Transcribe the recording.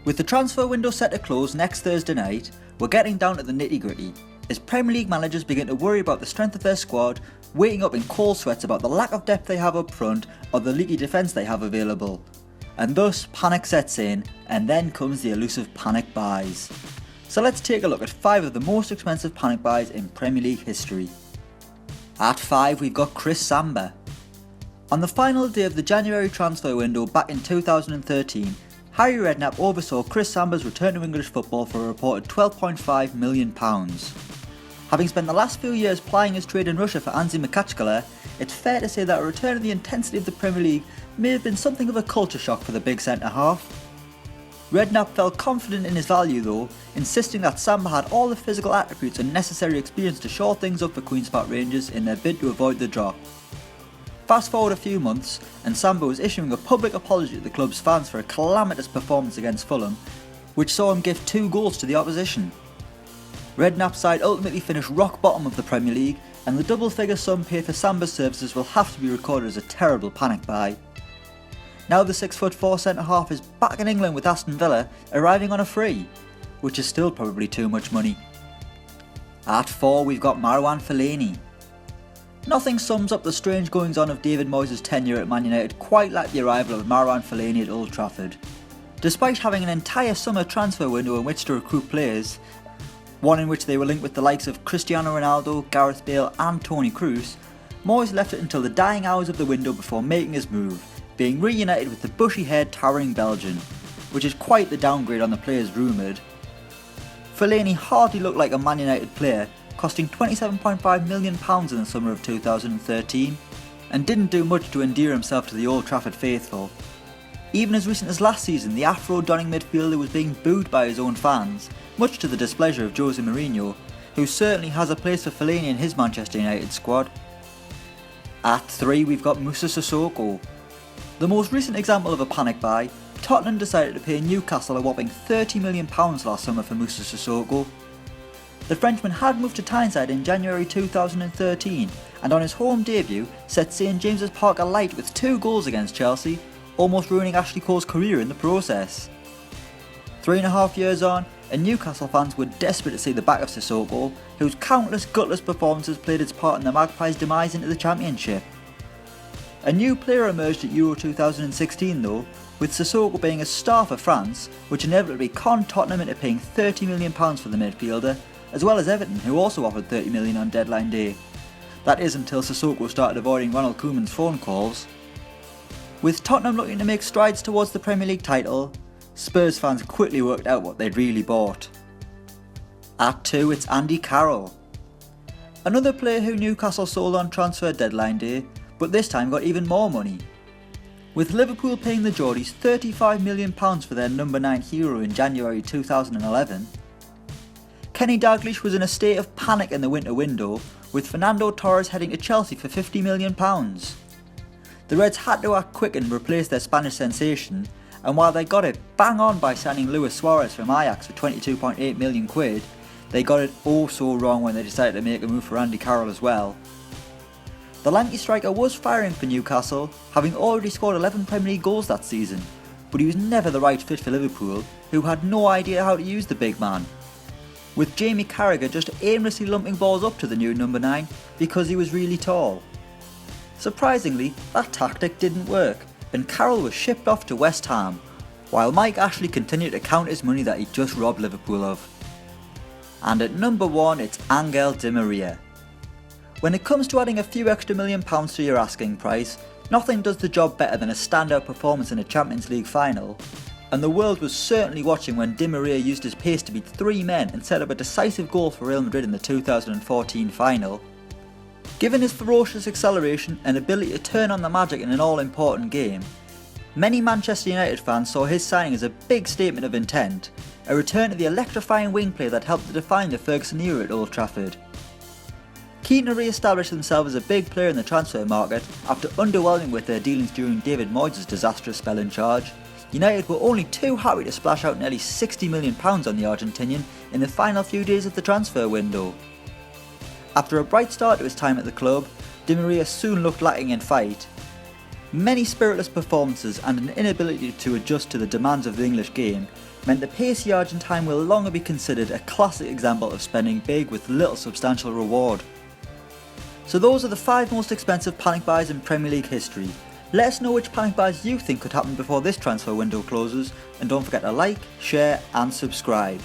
With the transfer window set to close next Thursday night, we're getting down to the nitty gritty, as Premier League managers begin to worry about the strength of their squad, waking up in cold sweats about the lack of depth they have up front or the leaky defence they have available. And thus panic sets in, and then comes the elusive panic buys. So let's take a look at 5 of the most expensive panic buys in Premier League history. At 5 we've got Chris Samba. On the final day of the January transfer window back in 2013, Harry Redknapp oversaw Chris Samba's return to English football for a reported £12.5 million. Having spent the last few years plying his trade in Russia for Anzi Makachkala, it's fair to say that a return to the intensity of the Premier League may have been something of a culture shock for the big centre-half. Redknapp felt confident in his value though, insisting that Samba had all the physical attributes and necessary experience to shore things up for Queen's Park Rangers in their bid to avoid the drop. Fast forward a few months, and Samba was issuing a public apology to the club's fans for a calamitous performance against Fulham, which saw him give 2 goals to the opposition. Redknapp's side ultimately finished rock bottom of the Premier League, and the double-figure sum paid for Samba's services will have to be recorded as a terrible panic buy. Now the 6'4" centre-half is back in England with Aston Villa, arriving on a free, which is still probably too much money. At 4 we've got MAROUANE FELLAINI. Nothing sums up the strange goings-on of David Moyes' tenure at Man United quite like the arrival of MAROUANE FELLAINI at Old Trafford. Despite having an entire summer transfer window in which to recruit players, one in which they were linked with the likes of Cristiano Ronaldo, Gareth Bale and Toni Kroos, Moyes left it until the dying hours of the window before making his move, being reunited with the bushy-haired towering Belgian, which is quite the downgrade on the players rumoured. Fellaini hardly looked like a Man United player, costing £27.5 million in the summer of 2013, and didn't do much to endear himself to the Old Trafford faithful. Even as recent as last season, the Afro-donning midfielder was being booed by his own fans, much to the displeasure of Jose Mourinho, who certainly has a place for Fellaini in his Manchester United squad. At 3 we've got Moussa Sissoko. The most recent example of a panic buy, Tottenham decided to pay Newcastle a whopping £30 million last summer for Moussa Sissoko. The Frenchman had moved to Tyneside in January 2013 and on his home debut set St James's Park alight with 2 goals against Chelsea, almost ruining Ashley Cole's career in the process. 3.5 years on, and Newcastle fans were desperate to see the back of Sissoko, whose countless gutless performances played its part in the Magpies' demise into the Championship. A new player emerged at Euro 2016 though, with Sissoko being a star for France, which inevitably conned Tottenham into paying £30 million for the midfielder, as well as Everton, who also offered £30 million on deadline day. That is until Sissoko started avoiding Ronald Koeman's phone calls. With Tottenham looking to make strides towards the Premier League title, Spurs fans quickly worked out what they'd really bought. At 2 it's Andy Carroll. Another player who Newcastle sold on transfer deadline day, but this time got even more money. With Liverpool paying the Geordies £35 million for their number 9 hero in January 2011, Kenny Dalglish was in a state of panic in the winter window, with Fernando Torres heading to Chelsea for £50 million. The Reds had to act quick and replace their Spanish sensation, and while they got it bang on by signing Luis Suarez from Ajax for £22.8 million, they got it oh so wrong when they decided to make a move for Andy Carroll as well. The lanky striker was firing for Newcastle, having already scored 11 Premier League goals that season, but he was never the right fit for Liverpool, who had no idea how to use the big man, with Jamie Carragher just aimlessly lumping balls up to the new number 9 because he was really tall. Surprisingly, that tactic didn't work, and Carroll was shipped off to West Ham, while Mike Ashley continued to count his money that he just robbed Liverpool of. And at number 1 it's Angel Di Maria. When it comes to adding a few extra £1 million to your asking price, nothing does the job better than a standout performance in a Champions League final, and the world was certainly watching when Di Maria used his pace to beat 3 men and set up a decisive goal for Real Madrid in the 2014 final. Given his ferocious acceleration and ability to turn on the magic in an all-important game, many Manchester United fans saw his signing as a big statement of intent, a return to the electrifying wing play that helped to define the Ferguson era at Old Trafford. Keen to re-establish themselves as a big player in the transfer market after underwhelming with their dealings during David Moyes' disastrous spell in charge, United were only too happy to splash out nearly £60 million on the Argentinian in the final few days of the transfer window. After a bright start to his time at the club, Di Maria soon looked lacking in fight. Many spiritless performances and an inability to adjust to the demands of the English game meant the pacey Argentine will longer be considered a classic example of spending big with little substantial reward. So those are the 5 most expensive panic buys in Premier League history. Let us know which panic buys you think could happen before this transfer window closes, and don't forget to like, share and subscribe.